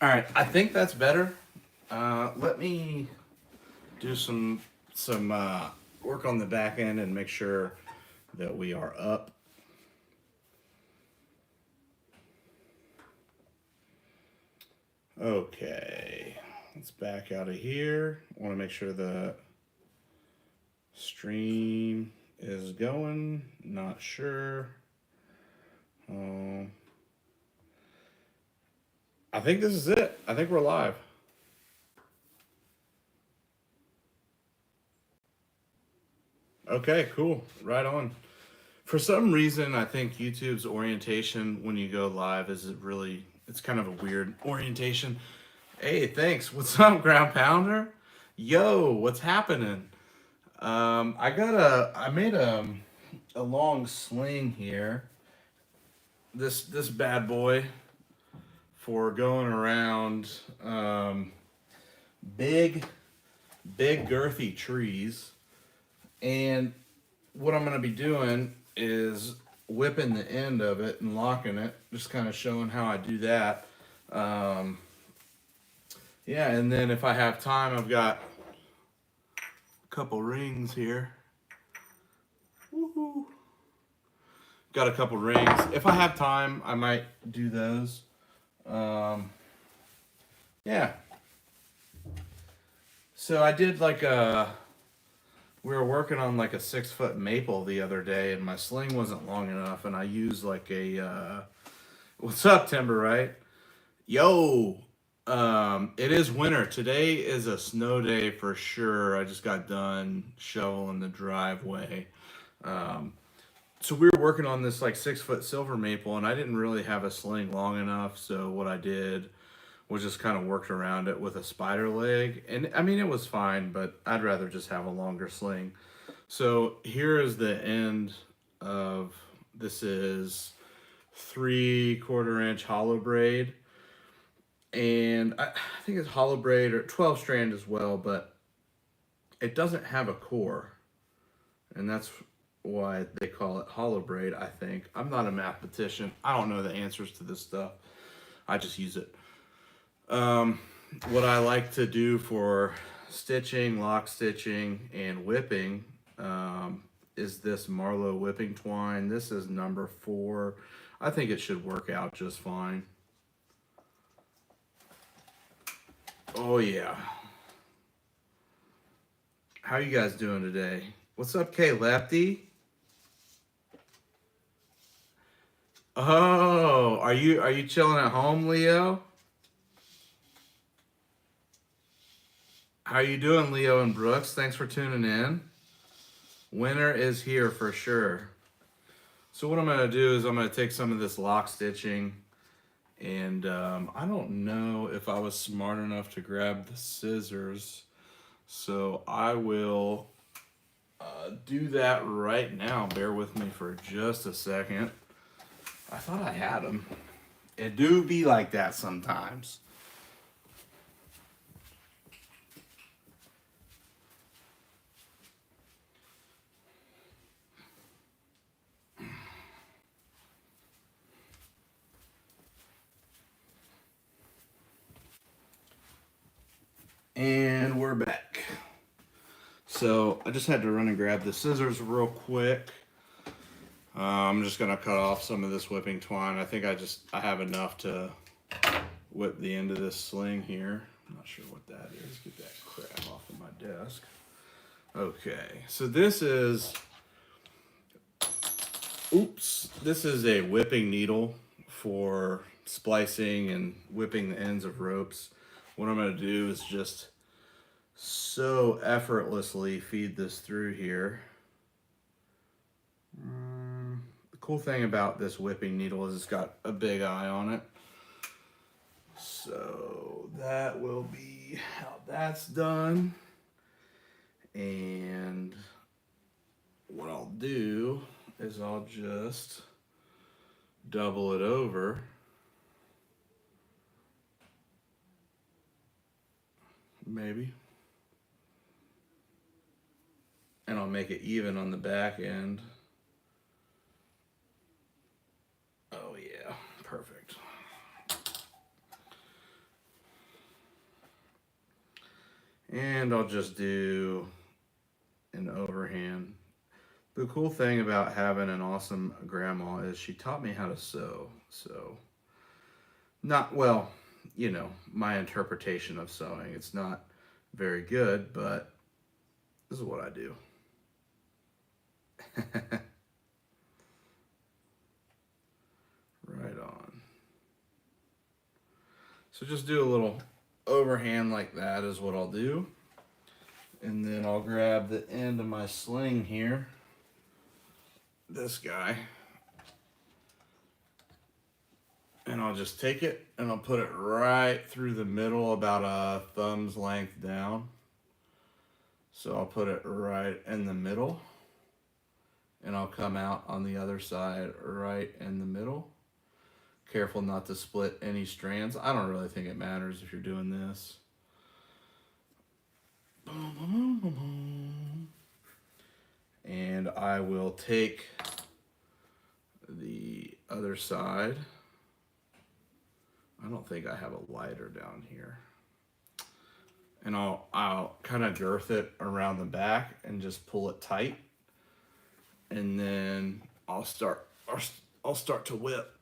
All right, I think that's better. Let me do some work on the back end and make sure that we are up. Okay, let's back out of here. I want to make sure the stream is going. Not sure. Um, I think this is it. I think we're live. Okay, cool. Right on. For some reason, I think YouTube's orientation when you go live is really, it's kind of a weird orientation. Hey, thanks. What's up, Ground Pounder? Yo, what's happening? I made a long sling here. This bad boy for going around big, big girthy trees. And what I'm going to be doing is whipping the end of it and locking it, just kind of showing how I do that. Um, yeah, and then if I have time, I've got a couple rings here. Woohoo! Got a couple rings. If I have time, I might do those. Um, yeah. So I did like we were working on like a 6 foot maple the other day, and my sling wasn't long enough, and I used like a what's up, Timber? Right? Yo, it is winter. Today is a snow day for sure. I just got done shoveling the driveway. Um, so we were working on this like 6 foot silver maple, and I didn't really have a sling long enough. So what I did was just kind of worked around it with a spider leg, and I mean it was fine, but I'd rather just have a longer sling. So here is the end of this is 3/4 inch hollow braid, and I think it's hollow braid or 12 strand as well, but it doesn't have a core, and that's why they call it hollow braid. I think I'm not a mathematician. I don't know the answers to this stuff. I just use it. Um, what I like to do for stitching, lock stitching, and whipping is this Marlowe whipping twine. This is number 4. I think it should work out just fine. Oh yeah. How you guys doing today? What's up, K Lefty? Oh, are you chilling at home, Leo? How you doing, Leo and Brooks? Thanks for tuning in. Winter is here for sure. So what I'm gonna do is I'm gonna take some of this lock stitching, and I don't know if I was smart enough to grab the scissors, so I will do that right now. Bear with me for just a second. I thought I had them. It do be like that sometimes. And we're back. So I just had to run and grab the scissors real quick. I'm just gonna cut off some of this whipping twine. I think I have enough to whip the end of this sling here. I'm not sure what that is. Get that crap off of my desk. Okay, so this is, this is a whipping needle for splicing and whipping the ends of ropes. What I'm gonna do is just so effortlessly feed this through here. The cool thing about this whipping needle is it's got a big eye on it. So that will be how that's done. And what I'll do is I'll just double it over. Maybe. And I'll make it even on the back end. Oh yeah, perfect. And I'll just do an overhand. The cool thing about having an awesome grandma is she taught me how to sew. So, not well, my interpretation of sewing. It's not very good, but this is what I do. Right on. So just do a little overhand like that is what I'll do. And then I'll grab the end of my sling here. This guy. And I'll just take it and I'll put it right through the middle, about a thumb's length down. So I'll put it right in the middle. And I'll come out on the other side right in the middle. Careful not to split any strands. I don't really think it matters if you're doing this. And I will take the other side. I don't think I have a lighter down here. And I'll kind of girth it around the back and just pull it tight. And then I'll start to whip.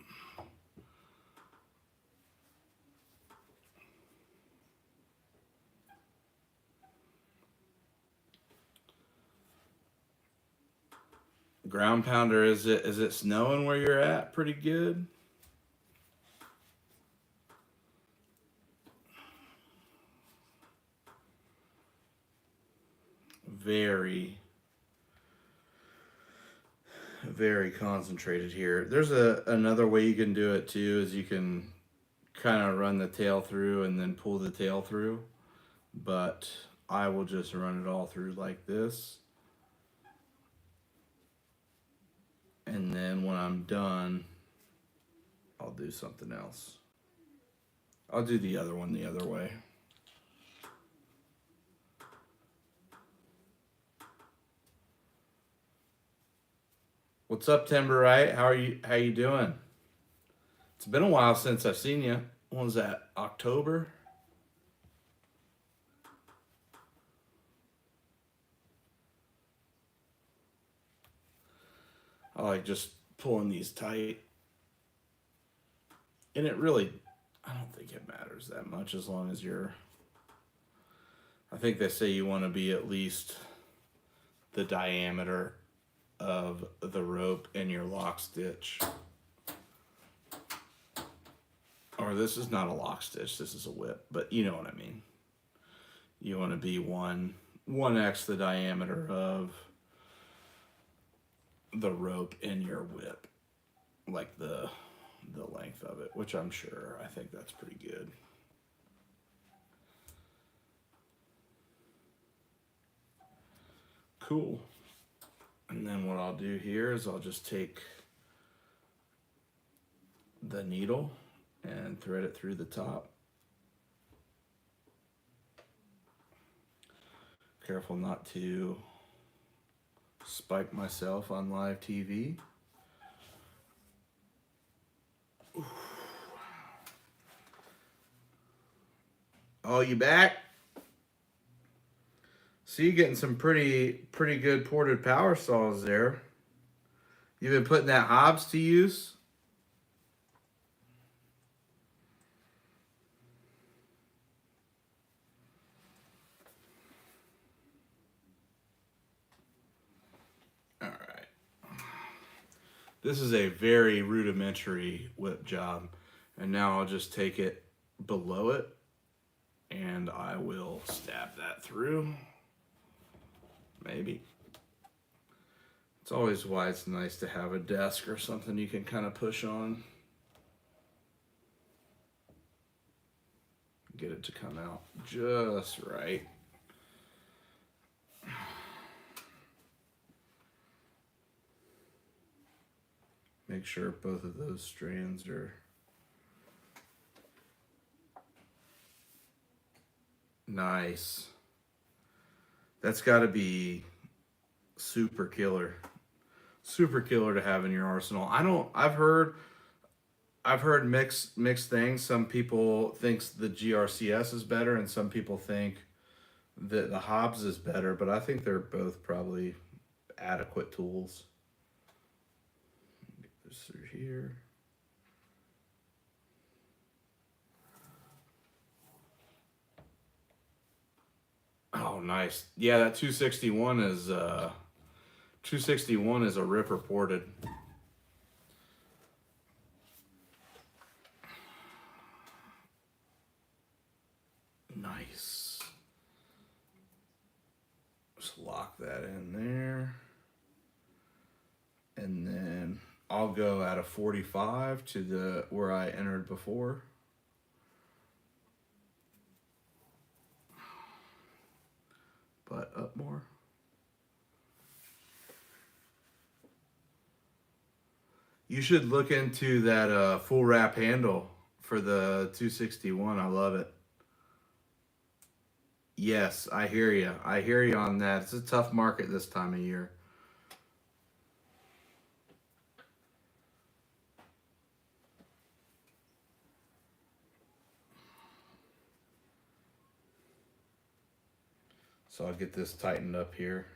Ground pounder, is it snowing where you're at pretty good? Very, very concentrated here. There's another way you can do it too, is you can kind of run the tail through and then pull the tail through. But I will just run it all through like this. And then when I'm done, I'll do something else. I'll do the other one the other way. What's up, Timber Right? How you doing? It's been a while since I've seen you. When was that? October? I like just pulling these tight. And I don't think it matters that much as long as I think they say you want to be at least the diameter of the rope in your lock stitch. Or this is not a lock stitch, this is a whip, but you know what I mean. You want to be 1x the diameter of the rope in your whip, like the length of it, which I think that's pretty good. Cool. And then what I'll do here is I'll just take the needle and thread it through the top. Careful not to spike myself on live TV. Oof. Oh, you back? See, you getting some pretty good ported power saws there. You've been putting that Hobbs to use? All right. This is a very rudimentary whip job. And now I'll just take it below it and I will stab that through. Maybe. It's always why it's nice to have a desk or something you can kind of push on. Get it to come out just right. Make sure both of those strands are nice. That's got to be super killer. Super killer to have in your arsenal. I've heard mixed things. Some people think the GRCS is better and some people think The Hobbs is better, but I think they're both probably adequate tools. Get this through here. Oh, nice. Yeah, that 261 is a rip reported. Nice. Just lock that in there. And then I'll go at a 45 to the where I entered before. But up more. You should look into that full wrap handle for the 261. I love it. Yes, I hear you. I hear you on that. It's a tough market this time of year. So I'll get this tightened up here.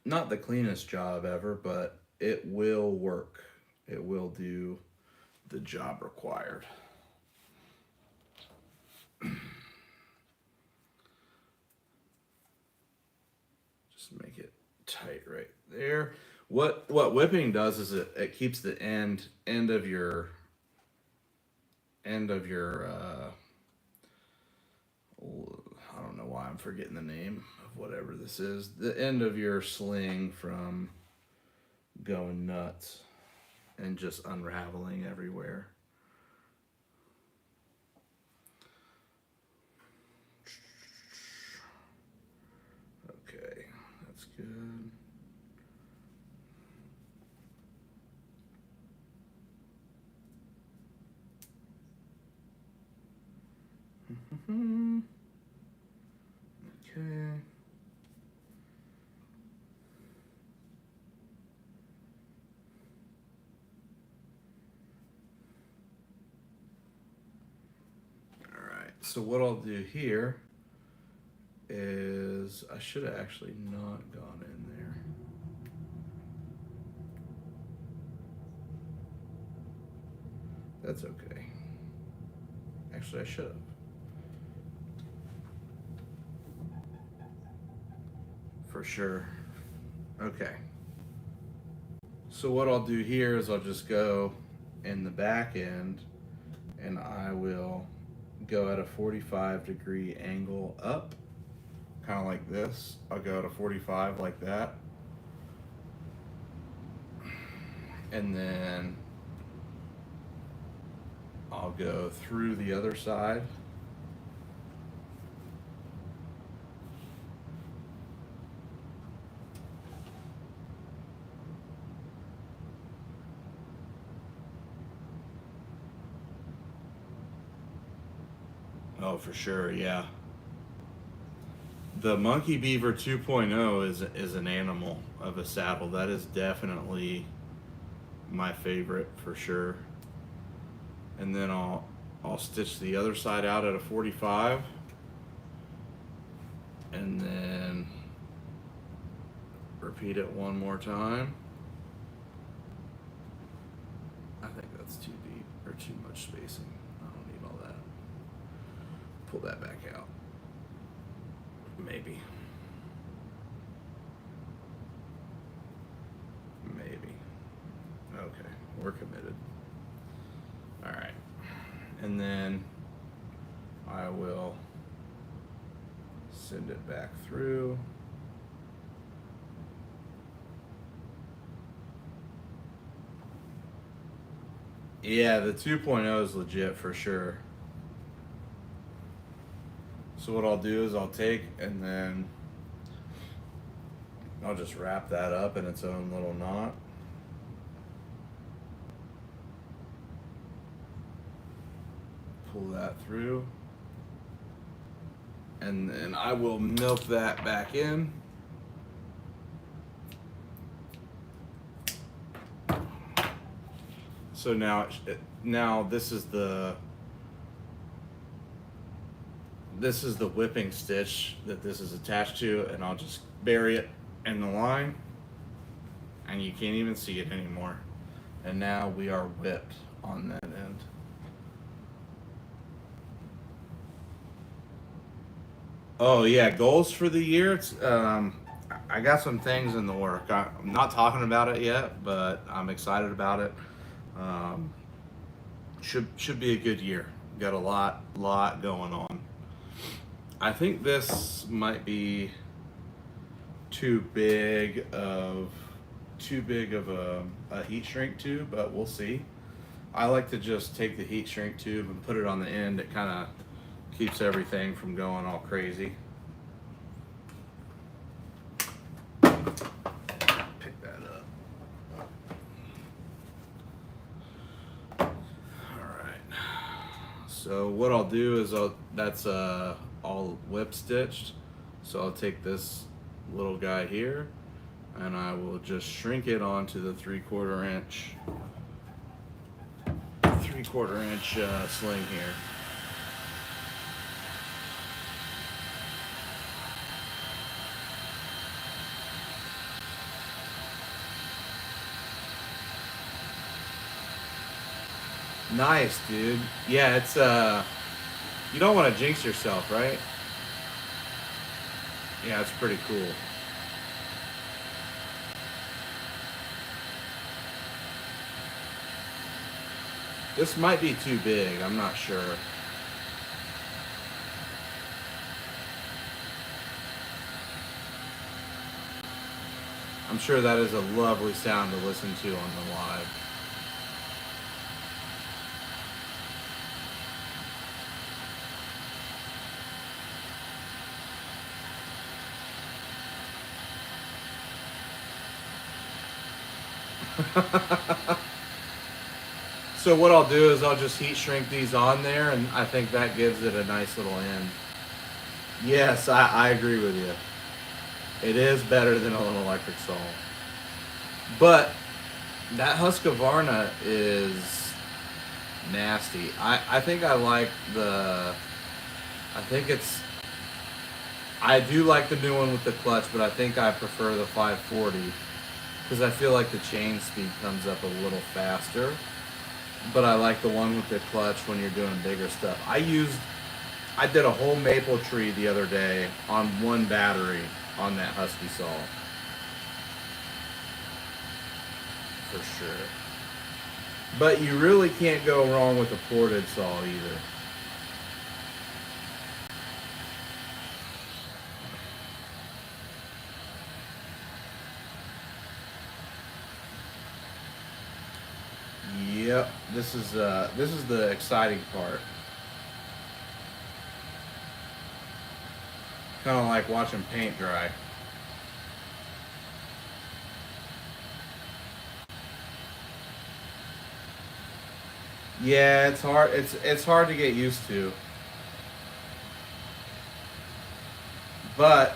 Not the cleanest job ever, but it will work. It will do the job required. Just make it tight right there. What whipping does is it keeps the end of your I don't know why I'm forgetting the name of whatever this is. The end of your sling from going nuts and just unraveling everywhere. Okay, that's good. Okay. Alright, so what I'll do here is I should have actually not gone in there. That's okay. Actually, I should have. For sure. Okay. So what I'll do here is I'll just go in the back end and I will go at a 45-degree angle up, kind of like this. I'll go at a 45 like that. And then I'll go through the other side. Oh, for sure, yeah. The Monkey Beaver 2.0 is an animal of a saddle. That is definitely my favorite for sure. And then I'll stitch the other side out at a 45, and then repeat it one more time. I think that's too deep or too much spacing. I don't need all that. Pull that back out. Maybe. Maybe. Okay, we're committed. All right. And then I will send it back through. Yeah, the 2.0 is legit for sure. So what I'll do is I'll take and then I'll just wrap that up in its own little knot. Pull that through. and then I will milk that back in. So now this is the whipping stitch that this is attached to, and I'll just bury it in the line, and you can't even see it anymore. And now we are whipped on that end. Oh yeah, goals for the year. I got some things in the work. I'm not talking about it yet, but I'm excited about it. Um, should be a good year. Got a lot going on. I think this might be too big of a heat shrink tube, but we'll see. I like to just take the heat shrink tube and put it on the end. It kind of keeps everything from going all crazy. Pick that up. Alright. So what I'll do is that's all whip stitched. So I'll take this little guy here and I will just shrink it onto the 3/4 inch sling here. Nice, dude. Yeah, it's you don't want to jinx yourself, right? Yeah, it's pretty cool. This might be too big, I'm not sure. I'm sure that is a lovely sound to listen to on the live. So what I'll do is I'll just heat shrink these on there, and I think that gives it a nice little end. Yes, I agree with you. It is better than an electric saw. But that Husqvarna is nasty. I think I like I do like the new one with the clutch, but I think I prefer the 540 because I feel like the chain speed comes up a little faster. But I like the one with the clutch when you're doing bigger stuff. I did a whole maple tree the other day on one battery on that Husky saw. For sure. But you really can't go wrong with a ported saw either. Yep, this is the exciting part. Kind of like watching paint dry. Yeah, it's hard. It's hard to get used to. But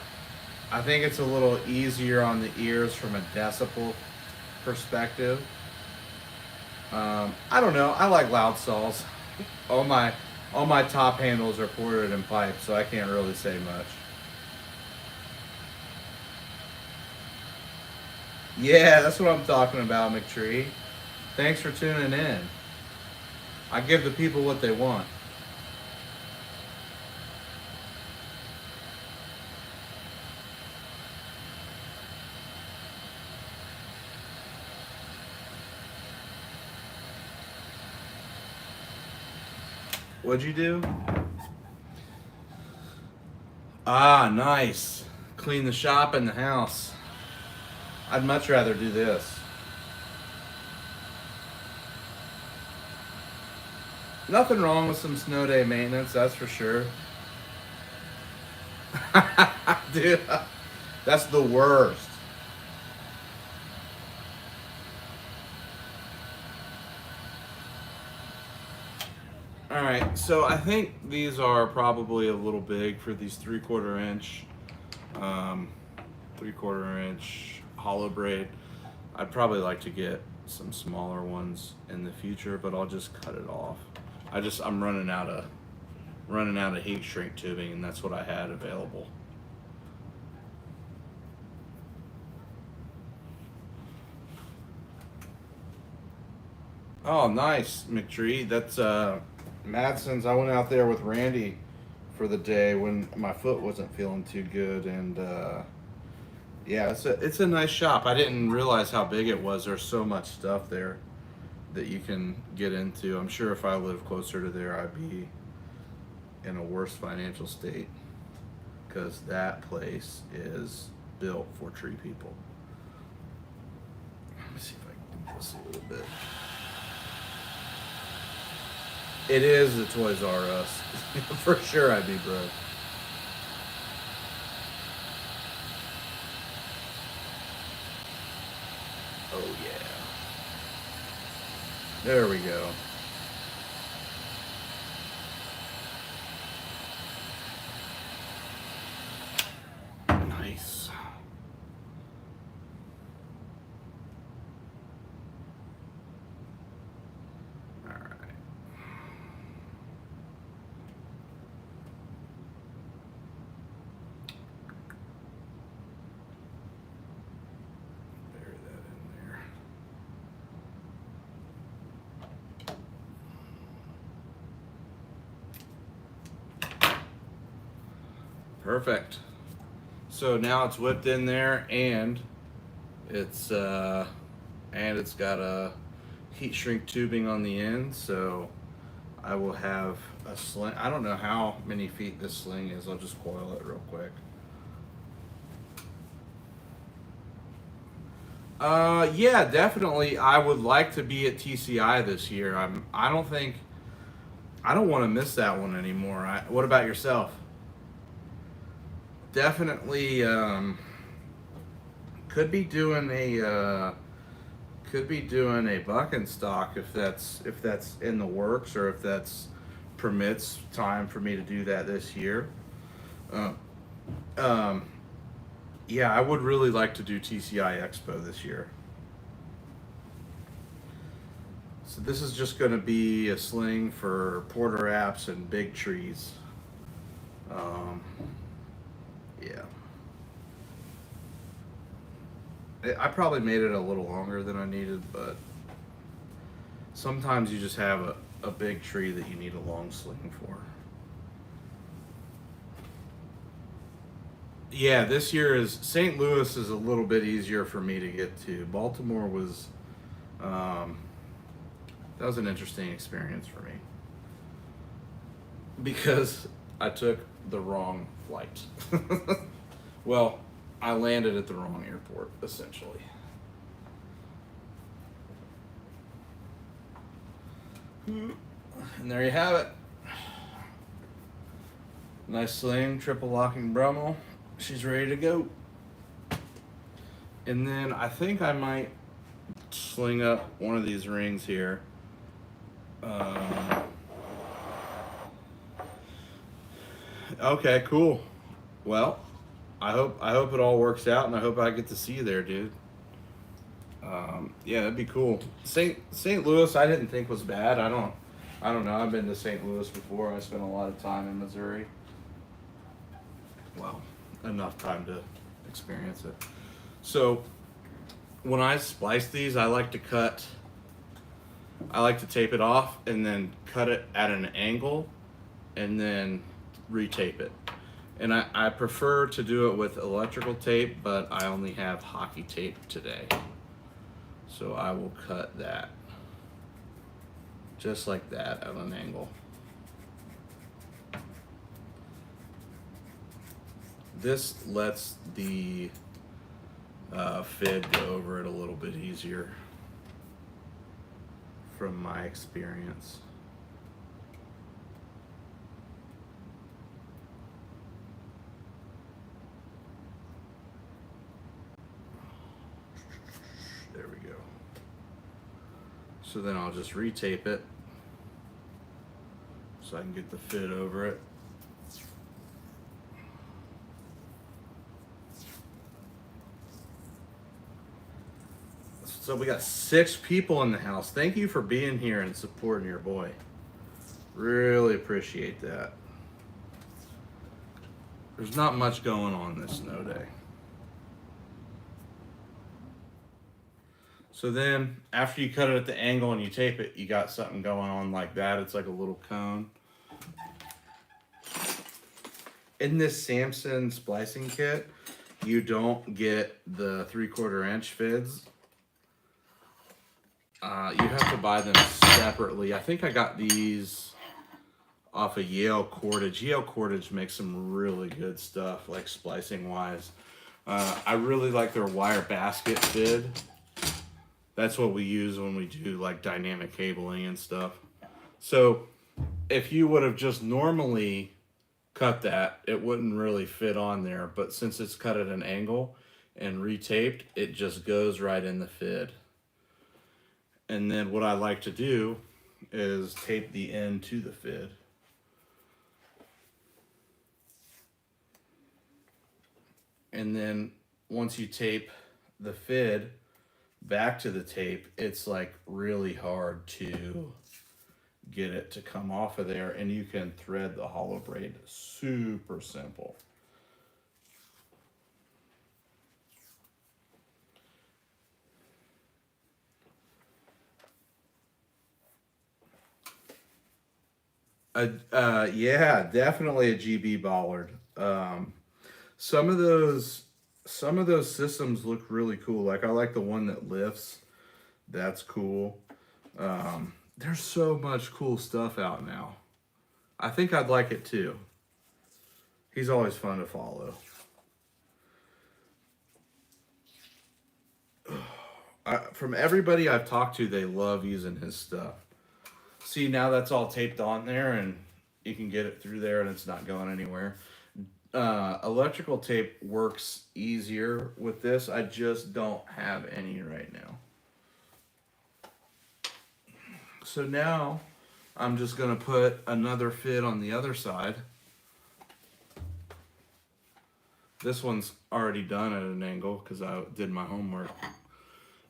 I think it's a little easier on the ears from a decibel perspective. I don't know. I like loud saws. All my top handles are ported in pipe, so I can't really say much. Yeah, that's what I'm talking about, McTree. Thanks for tuning in. I give the people what they want. What'd you do? Ah, nice. Clean the shop and the house. I'd much rather do this. Nothing wrong with some snow day maintenance, that's for sure. Dude, that's the worst. Alright, So I think these are probably a little big for these 3/4 inch, um, 3/4 inch hollow braid. I'd probably like to get some smaller ones in the future, but I'll just cut it off. I'm running out of heat shrink tubing, and that's what I had available. Oh, nice, McTree. That's Madsen's. I went out there with Randy for the day when my foot wasn't feeling too good, and yeah, it's a nice shop. I didn't realize how big it was. There's so much stuff there that you can get into. I'm sure if I lived closer to there, I'd be in a worse financial state because that place is built for tree people. Let me see if I can do this a little bit. It is the Toys R Us. For sure I'd be broke. Oh yeah. There we go. Nice. Alright. Bury that in there. Perfect. So now it's whipped in there, and it's got a heat shrink tubing on the end. So I will have a sling. I don't know how many feet this sling is. I'll just coil it real quick. Yeah, definitely. I would like to be at TCI this year. I don't want to miss that one anymore. What about yourself? Definitely could be doing a buck and stock if that's in the works, or if that's permits time for me to do that this year. Uh, um, yeah, I would really like to do TCI Expo this year. So this is just going to be a sling for porter apps and big trees. Um, yeah. I probably made it a little longer than I needed, but sometimes you just have a big tree that you need a long sling for. Yeah, this year is St. Louis is a little bit easier for me to get to. Baltimore was um, that was an interesting experience for me because I took the wrong flight. Well, I landed at the wrong airport, essentially. And there you have it. Nice sling, triple locking Brummel. She's ready to go. And then I think I might sling up one of these rings here. Okay, cool. Well, I hope it all works out, and I hope I get to see you there, dude. Yeah, that'd be cool. St. Louis, I didn't think was bad. I don't know. I've been to St. Louis before. I spent a lot of time in Missouri. Well, enough time to experience it. So when I splice these, I like to tape it off and then cut it at an angle and then retape it. And I prefer to do it with electrical tape, but I only have hockey tape today. So I will cut that just like that at an angle. This lets the fid go over it a little bit easier from my experience. There we go. So then I'll just retape it. So so I can get the fit over it. So we got 6 people in the house. Thank you for being here and supporting your boy. Really appreciate that. There's not much going on this snow day. So then, after you cut it at the angle and you tape it, you got something going on like that. It's like a little cone. In this Samson splicing kit, you don't get the 3/4 inch fids. You have to buy them separately. I think I got these off of Yale Cordage. Yale Cordage makes some really good stuff, like splicing wise. I really like their wire basket fid. That's what we use when we do like dynamic cabling and stuff. So if you would have just normally cut that, it wouldn't really fit on there. But since it's cut at an angle and retaped, it just goes right in the fid. And then what I like to do is tape the end to the fid. And then once you tape the fid back to the tape, it's like really hard to get it to come off of there, and you can thread the hollow braid super simple. Yeah, definitely a GB bollard. Some of those systems look really cool. Like I like the one that lifts. That's cool. There's so much cool stuff out now. I think I'd like it too. He's always fun to follow. From everybody I've talked to, they love using his stuff. See, now that's all taped on there and you can get it through there and it's not going anywhere. Electrical tape works easier with this. I just don't have any right now. So now I'm just going to put another fid on the other side. This one's already done at an angle because I did my homework.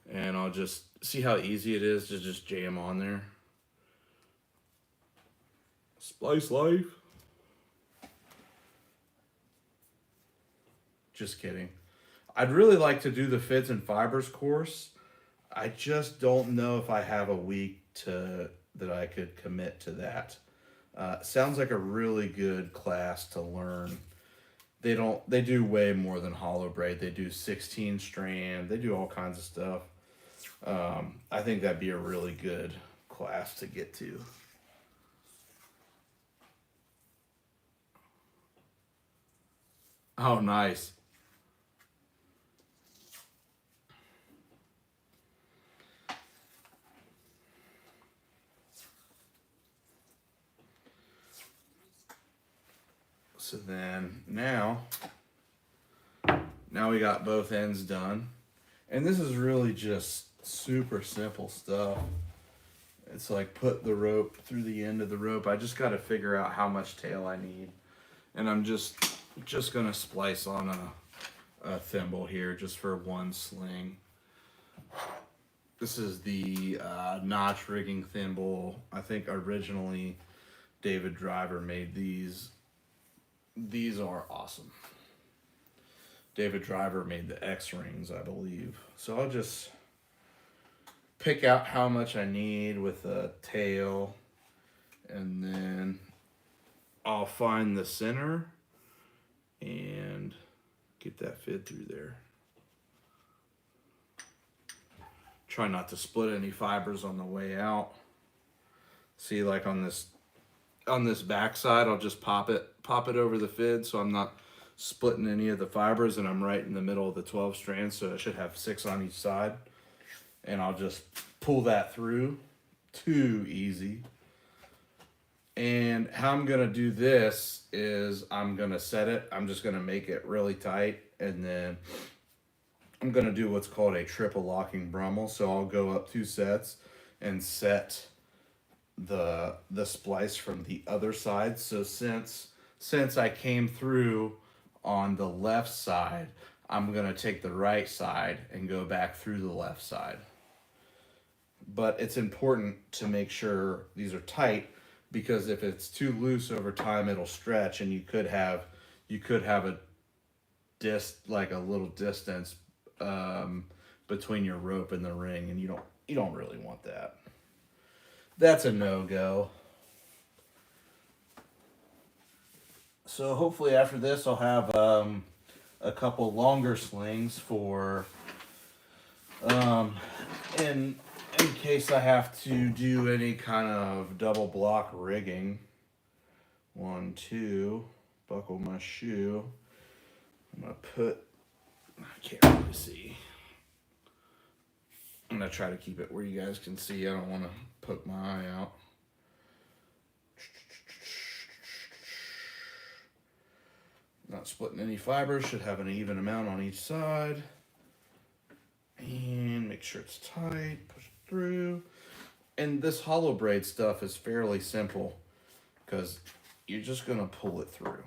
And I'll just see how easy it is to just jam on there. Splice life. Just kidding. I'd really like to do the Fids and Fibers course. I just don't know if I have a week that I could commit to that. Sounds like a really good class to learn. They do way more than hollow braid. They do 16 strand. They do all kinds of stuff. I think that'd be a really good class to get to. Oh, nice. So then now we got both ends done. And this is really just super simple stuff. It's like put the rope through the end of the rope. I just got to figure out how much tail I need. And I'm just going to splice on a thimble here just for one sling. This is the notch rigging thimble. I think originally David Driver made these. These are awesome. David Driver made the X-rings, I believe. So I'll just pick out how much I need with a tail, and then I'll find the center and get that fid through there. Try not to split any fibers on the way out. See, like on this back side, I'll just pop it over the fid so I'm not splitting any of the fibers, and I'm right in the middle of the 12 strands, so I should have 6 on each side. And I'll just pull that through. Too easy. And how I'm gonna do this is I'm gonna set it. I'm just gonna make it really tight, and then I'm gonna do what's called a triple locking Brummel. So I'll go up 2 sets and set the splice from the other side. So since I came through on the left side, I'm gonna take the right side and go back through the left side. But it's important to make sure these are tight, because if it's too loose over time, it'll stretch, and you could have a like a little distance between your rope and the ring, and you don't really want that. That's a no-go. So hopefully after this I'll have a couple longer slings for in case I have to do any kind of double block rigging. 1, 2, buckle my shoe. I'm gonna put, I can't really see. I'm gonna try to keep it where you guys can see. I don't want to poke my eye out. Not splitting any fibers, should have an even amount on each side. And make sure it's tight, push it through. And this hollow braid stuff is fairly simple because you're just gonna pull it through.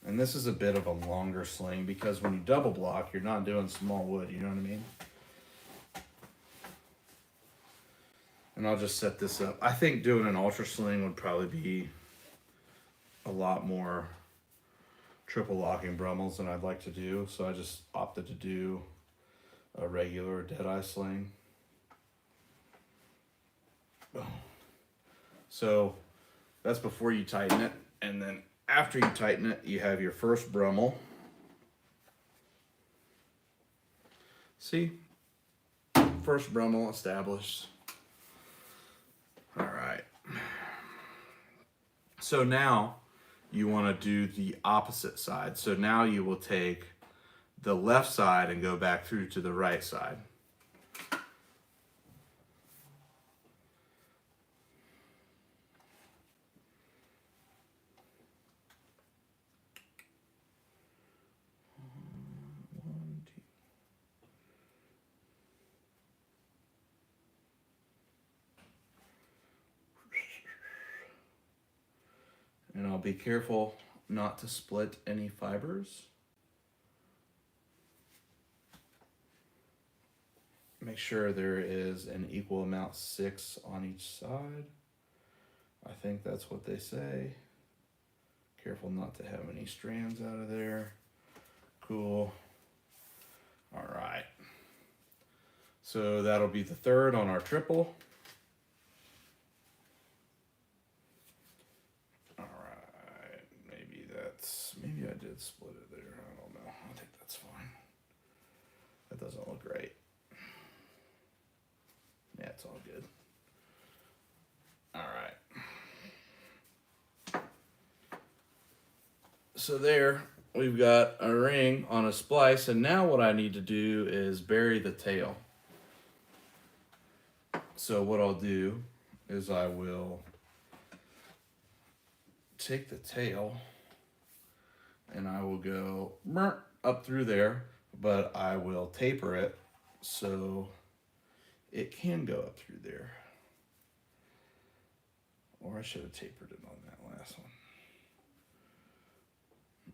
And this is a bit of a longer sling because when you double block, you're not doing small wood, you know what I mean? And I'll just set this up. I think doing an ultra sling would probably be a lot more triple locking Brummels than I'd like to do. So I just opted to do a regular Deadeye sling. So that's before you tighten it. And then after you tighten it, you have your first Brummel. See? First Brummel established. All right. So now you want to do the opposite side. So now you will take the left side and go back through to the right side. And I'll be careful not to split any fibers. Make sure there is an equal amount, 6 on each side. I think that's what they say. Careful not to have any strands out of there. Cool. All right. So that'll be the third on our triple. Maybe I did split it there. I don't know. I think that's fine. That doesn't look right. Yeah, it's all good. All right. So there, we've got a ring on a splice, and now what I need to do is bury the tail. So what I'll do is I will take the tail and I will go up through there, but I will taper it so it can go up through there. Or I should have tapered it on that last one.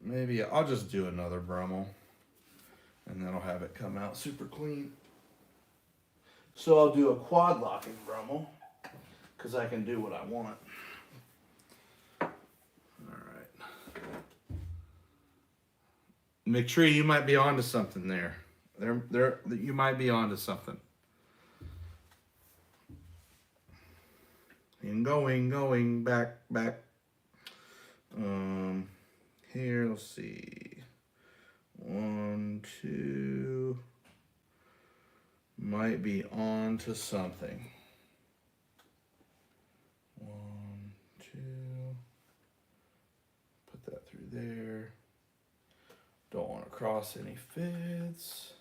Maybe I'll just do another Brummel and then I'll have it come out super clean. So I'll do a quad locking Brummel because I can do what I want. McTree, you might be onto something there. You might be onto something. And going back. Here, let's see. 1, 2. Might be onto something. 1, 2. Put that through there. Don't want to cross any fits.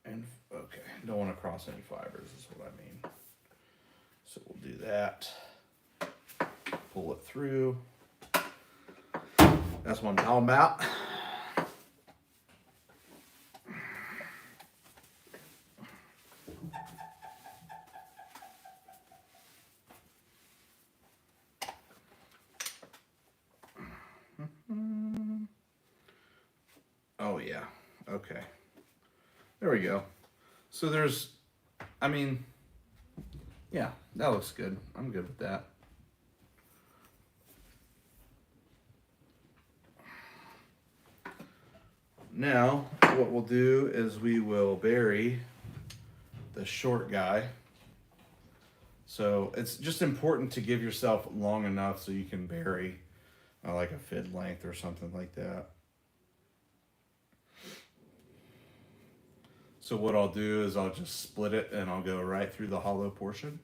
And, okay, don't want to cross any fibers is what I mean. So we'll do that. Pull it through. That's what I'm talking about. Oh yeah. Okay. There we go. So there's, I mean, yeah, that looks good. I'm good with that. Now, what we'll do is we will bury the short guy. So it's just important to give yourself long enough so you can bury like a fid length or something like that. So what I'll do is I'll just split it and I'll go right through the hollow portion.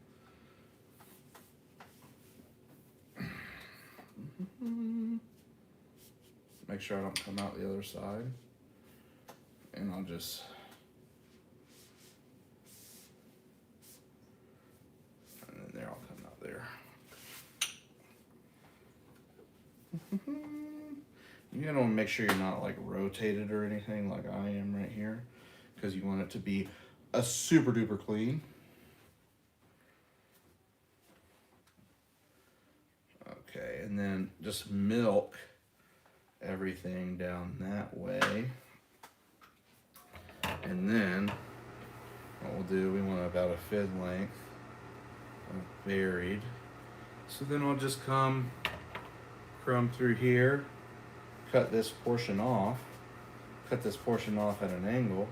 Make sure I don't come out the other side. And I'll just, and then there, I'll come out there. You're gonna want to make sure you're not like rotated or anything like I am right here, because you want it to be a super duper clean. Okay, and then just milk everything down that way. And then what we'll do, we want about a fid length of buried. So then I'll just come through here, cut this portion off at an angle.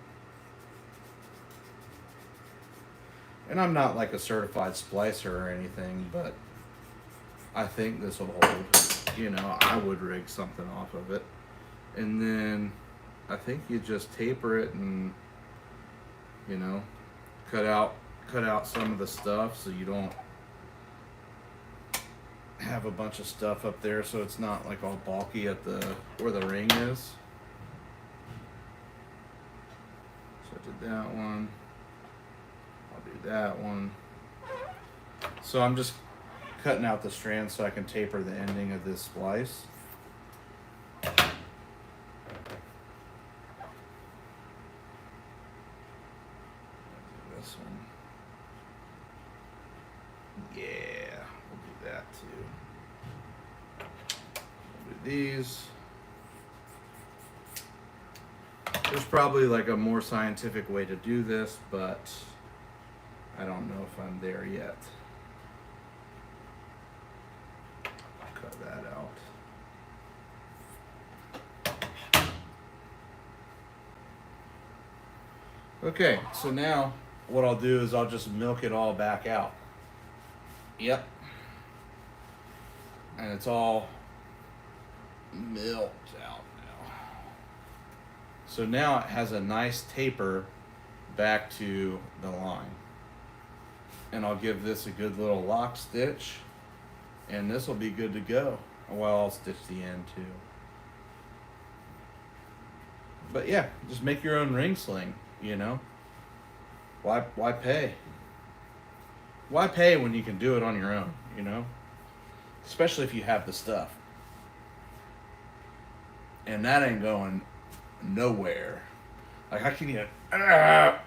And I'm not like a certified splicer or anything, but I think this will hold. You know, I would rig something off of it. And then I think you just taper it and, you know, cut out some of the stuff so you don't have a bunch of stuff up there, so it's not like all bulky at the where the ring is. So I did that one. I'll do that one. So I'm just cutting out the strands so I can taper the ending of this splice. This one. Yeah, we'll do that too. We'll do these. There's probably like a more scientific way to do this, but I don't know if I'm there yet. Cut that out. Okay, so now what I'll do is I'll just milk it all back out. Yep. And it's all milked out now. So now it has a nice taper back to the line. And I'll give this a good little lock stitch, and this will be good to go. Well, I'll stitch the end too. But yeah, just make your own ring sling, you know? Why pay? Why pay when you can do it on your own, you know? Especially if you have the stuff. And that ain't going nowhere. Like, I can even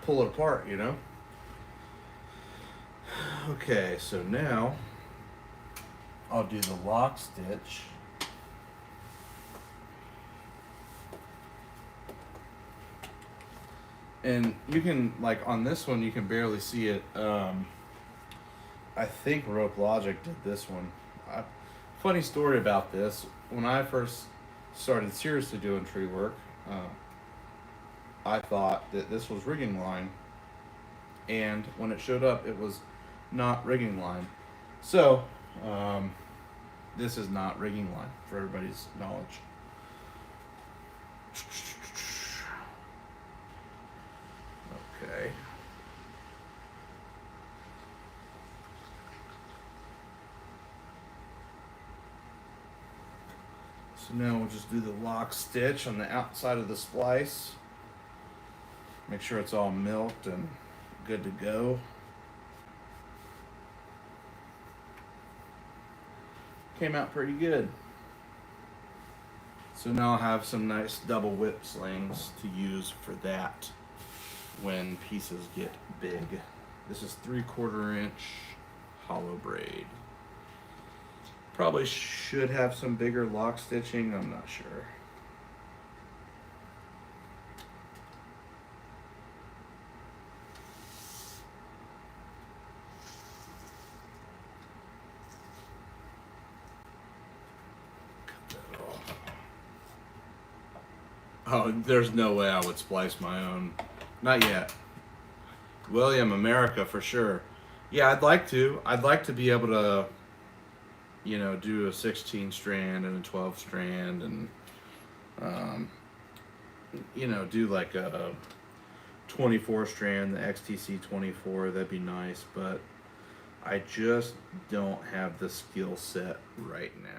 pull it apart, you know? Okay, so now I'll do the lock stitch. And you can, like on this one, you can barely see it. I think Rope Logic did this one. Funny story about this. When I first started seriously doing tree work, I thought that this was rigging line. And when it showed up, it was not rigging line. So, this is not rigging line, for everybody's knowledge. Okay. So now we'll just do the lock stitch on the outside of the splice. Make sure it's all milked and good to go. Came out pretty good. So now I'll have some nice double whip slings to use for that when pieces get big. This is 3/4 inch hollow braid. Probably should have some bigger lock stitching, I'm not sure. Oh, there's no way I would splice my own. Not yet. William America for sure. Yeah, I'd like to. I'd like to be able to, do a 16 strand and a 12 strand and, um, do like a 24 strand, the XTC 24. That'd be nice, but I just don't have the skill set right now.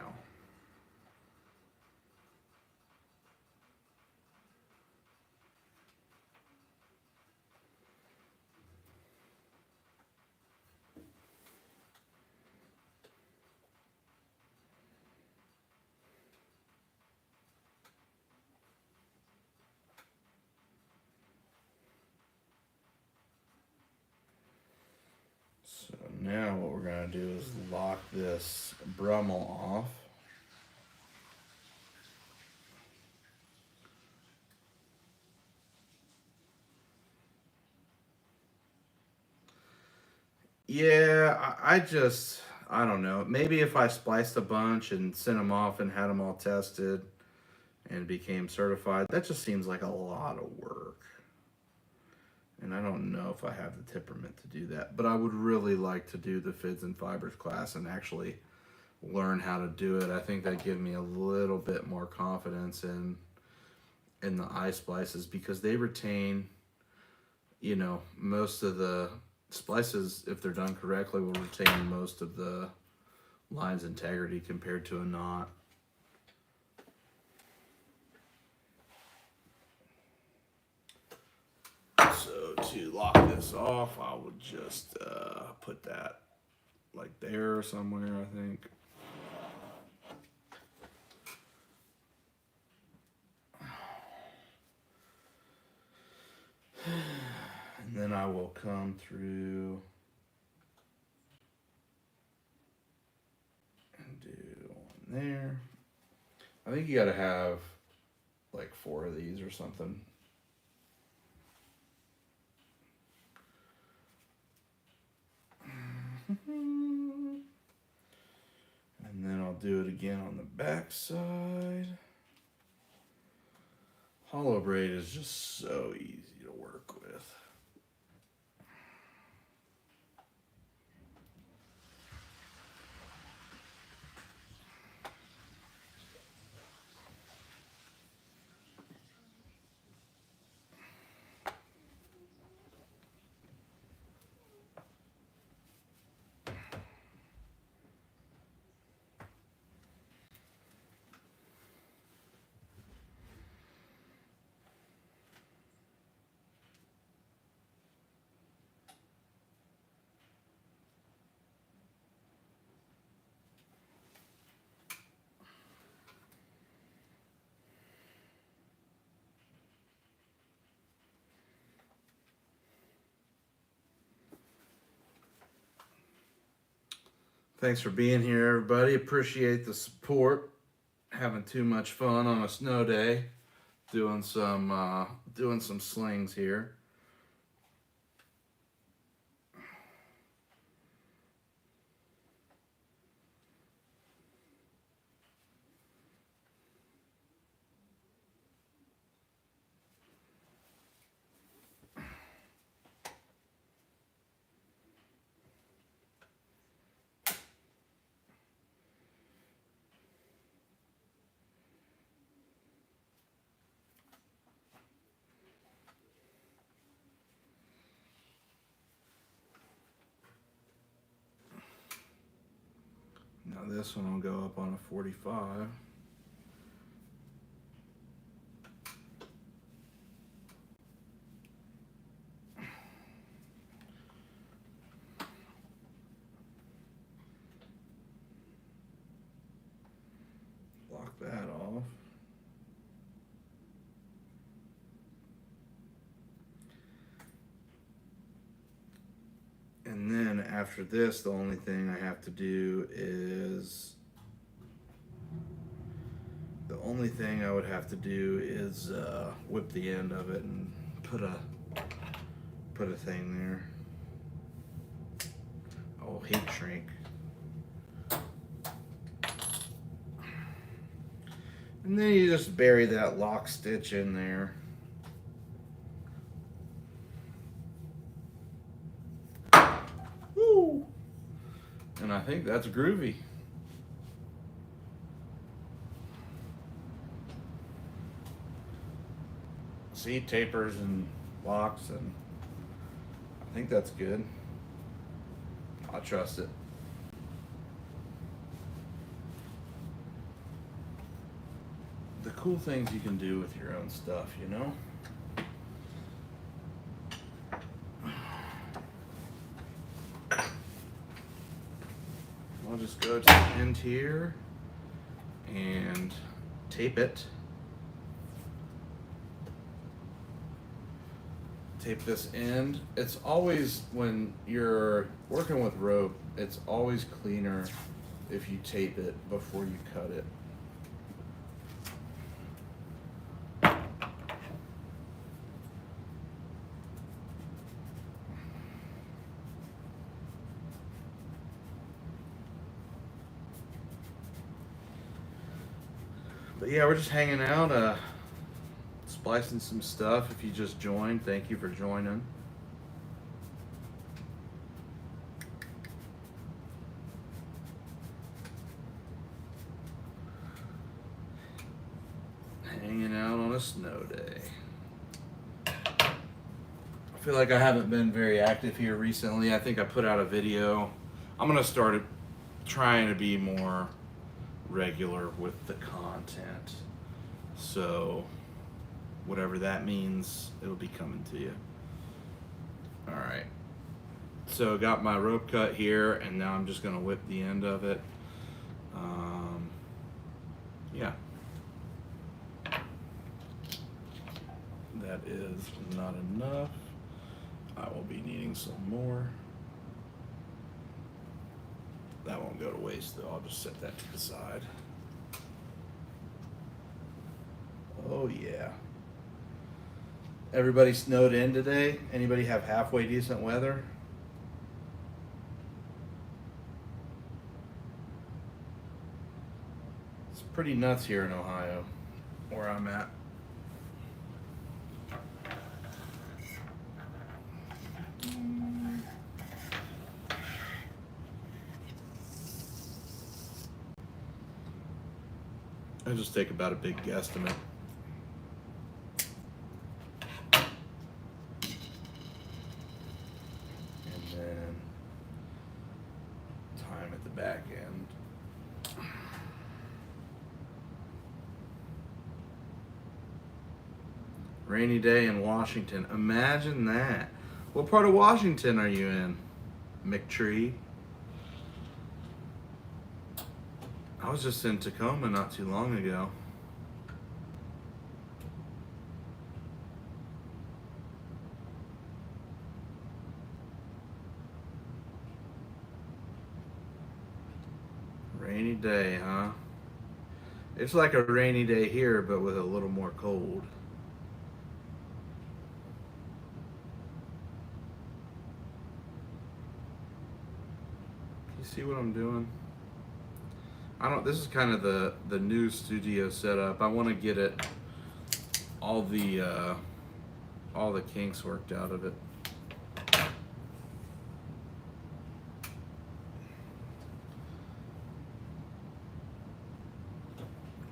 So now what we're going to do is lock this Brummel off. Yeah, I don't know. Maybe if I spliced a bunch and sent them off and had them all tested and became certified, that just seems like a lot of work. And I don't know if I have the temperament to do that. But I would really like to do the Fids and Fibers class and actually learn how to do it. I think that gives me a little bit more confidence in the eye splices because they retain, most of the splices, if they're done correctly, will retain most of the line's integrity compared to a knot. So to lock this off, I would just put that like there somewhere, I think. And then I will come through and do one there. I think you gotta have like 4 of these or something. And then I'll do it again on the back side. Hollow braid is just so easy to work with. Thanks for being here, everybody. Appreciate the support. Having too much fun on a snow day, doing some slings here. Now this one will go up on a 45. Lock that off. And then after this, the only thing I have to do is whip the end of it and put a thing there. Oh, heat shrink. And then you just bury that lock stitch in there. Woo! And I think that's groovy. See, tapers and locks, and I think that's good. I trust it. The cool things you can do with your own stuff, you know? I'll just go to the end here and tape it. Tape this end. It's always, when you're working with rope, it's always cleaner if you tape it before you cut it. But yeah, we're just hanging out, splicing some stuff. If you just joined, thank you for joining. Hanging out on a snow day. I feel like I haven't been very active here recently. I think I put out a video. I'm gonna start trying to be more regular with the content. So whatever that means, it'll be coming to you. All right. So got my rope cut here, and now I'm just gonna whip the end of it. Yeah. That is not enough. I will be needing some more. That won't go to waste though. I'll just set that to the side. Oh yeah. Everybody snowed in today? Anybody have halfway decent weather? It's pretty nuts here in Ohio, where I'm at. I just take about a big guesstimate. And then time at the back end. Rainy day in Washington. Imagine that. What part of Washington are you in, McTree? I was just in Tacoma not too long ago. Rainy day, huh? It's like a rainy day here, but with a little more cold. Can you see what I'm doing? This is kind of the new studio setup. I want to get it all the kinks worked out of it.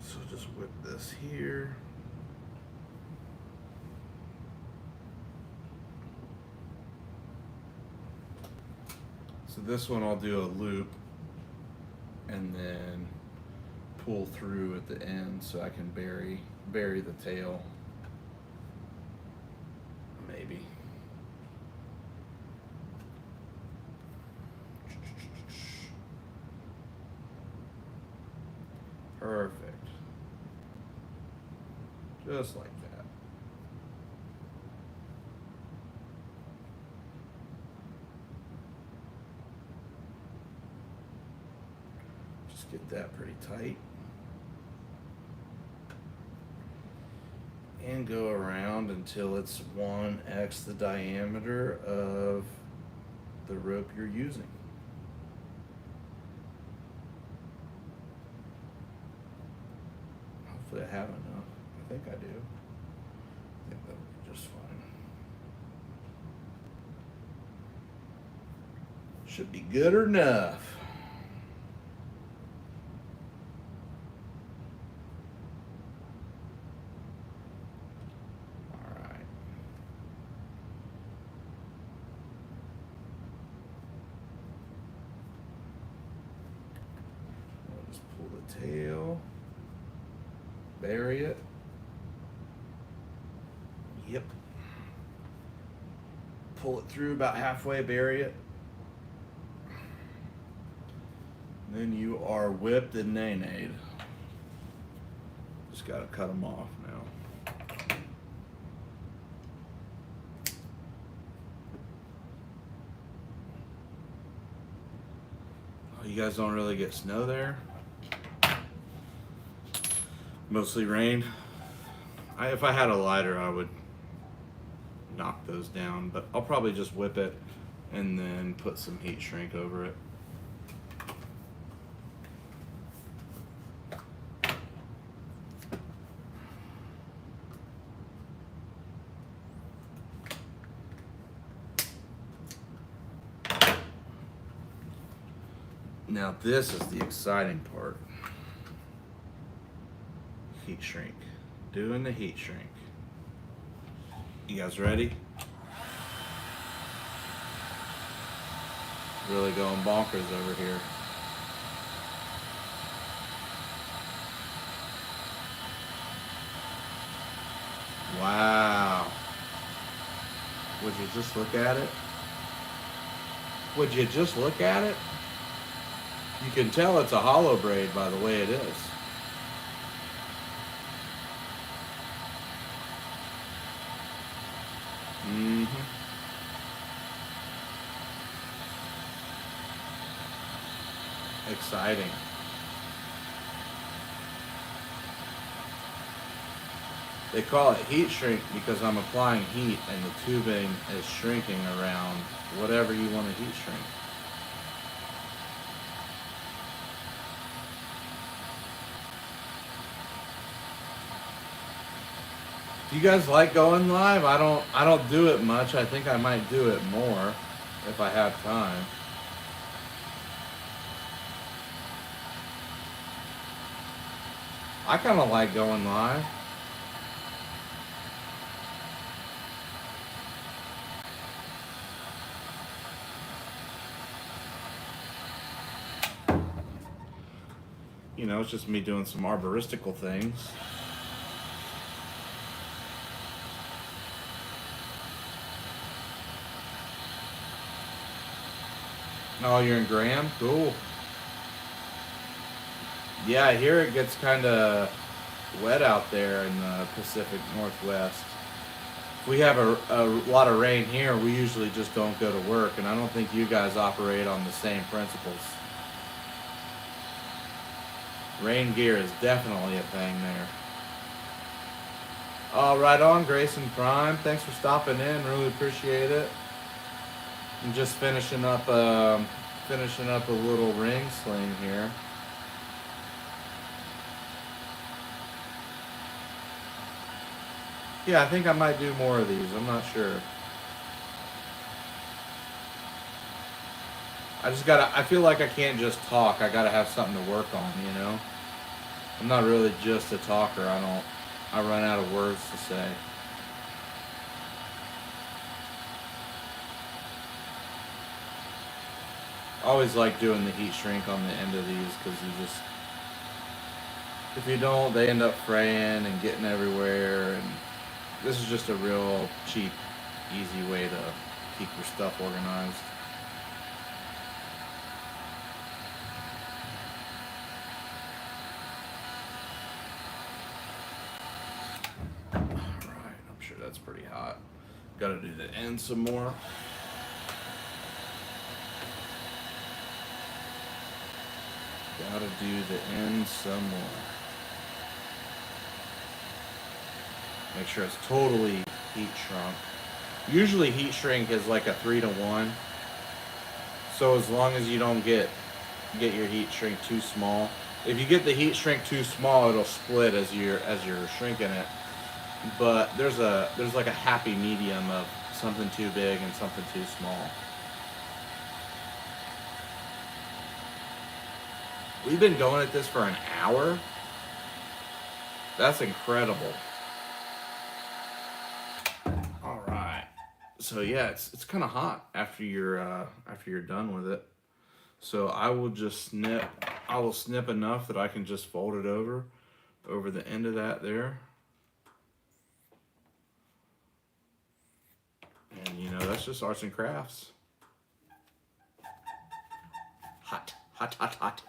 So just whip this here. So this one I'll do a loop and then pull through at the end so I can bury the tail. Maybe. Perfect. Just like that. Just get that pretty tight. And go around until it's 1x the diameter of the rope you're using. Hopefully I have enough. I think I do. I think that'll be just fine. Should be good enough. All right. I'll just pull the tail, bury it. Yep. Pull it through about halfway, bury it. Then you are whipped and nay-nayed. Just gotta cut them off now. Oh, you guys don't really get snow there? Mostly rain. If I had a lighter, I would knock those down, but I'll probably just whip it and then put some heat shrink over it. Now this is the exciting part. Heat shrink. Doing the heat shrink. You guys ready? Really going bonkers over here. Wow. Would you just look at it? Would you just look at it? You can tell it's a hollow braid by the way it is. Exciting. They call it heat shrink because I'm applying heat and the tubing is shrinking around whatever you want to heat shrink. Do you guys like going live? I don't do it much. I think I might do it more if I have time. I kind of like going live. You know, it's just me doing some arboristical things. Oh, you're in Graham? Cool. Yeah, I hear it gets kind of wet out there in the Pacific Northwest. If we have a lot of rain here, we usually just don't go to work, and I don't think you guys operate on the same principles. Rain gear is definitely a thing there. Oh, right on, Grayson Prime. Thanks for stopping in. Really appreciate it. I'm just finishing up a little ring sling here. Yeah, I think I might do more of these. I'm not sure. I feel like I can't just talk. I gotta have something to work on, you know? I'm not really just a talker. I run out of words to say. I always like doing the heat shrink on the end of these because if you don't, they end up fraying and getting everywhere. And this is just a real cheap, easy way to keep your stuff organized. Alright, I'm sure that's pretty hot. Gotta do the end some more. Gotta do the end some more. Make sure it's totally heat shrunk. Usually heat shrink is like a 3-to-1. So as long as you don't get your heat shrink too small, If you get the heat shrink too small, it'll split as you're shrinking it. But there's like a happy medium of something too big and something too small. We've been going at this for an hour. That's incredible. All right. So yeah, it's kind of hot after you're done with it. So I will just snip. I will snip enough that I can just fold it over the end of that there. And you know, that's just arts and crafts. Hot, hot, hot, hot.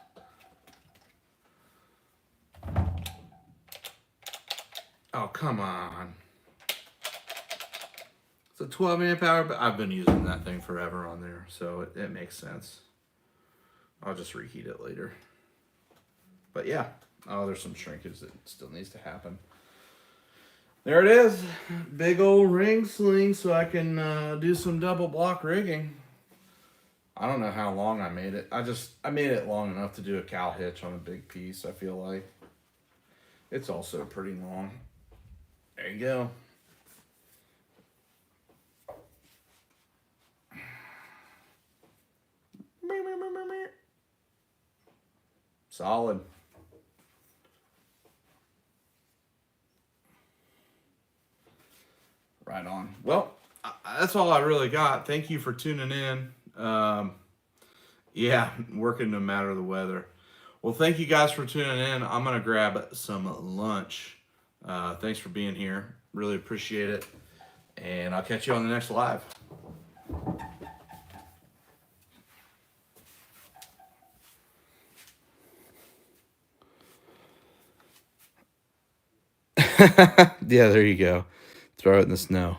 Oh, come on. It's a 12 amp hour, but I've been using that thing forever on there, so it makes sense. I'll just reheat it later. But yeah, oh, there's some shrinkage that still needs to happen. There it is. Big old ring sling so I can do some double block rigging. I don't know how long I made it. I made it long enough to do a cow hitch on a big piece, I feel like. It's also pretty long. There you go. Solid. Right on. Well, that's all I really got. Thank you for tuning in. Yeah, working no matter the weather. Well, thank you guys for tuning in. I'm going to grab some lunch. Thanks for being here. Really appreciate it. And I'll catch you on the next live. Yeah, there you go. Throw it in the snow.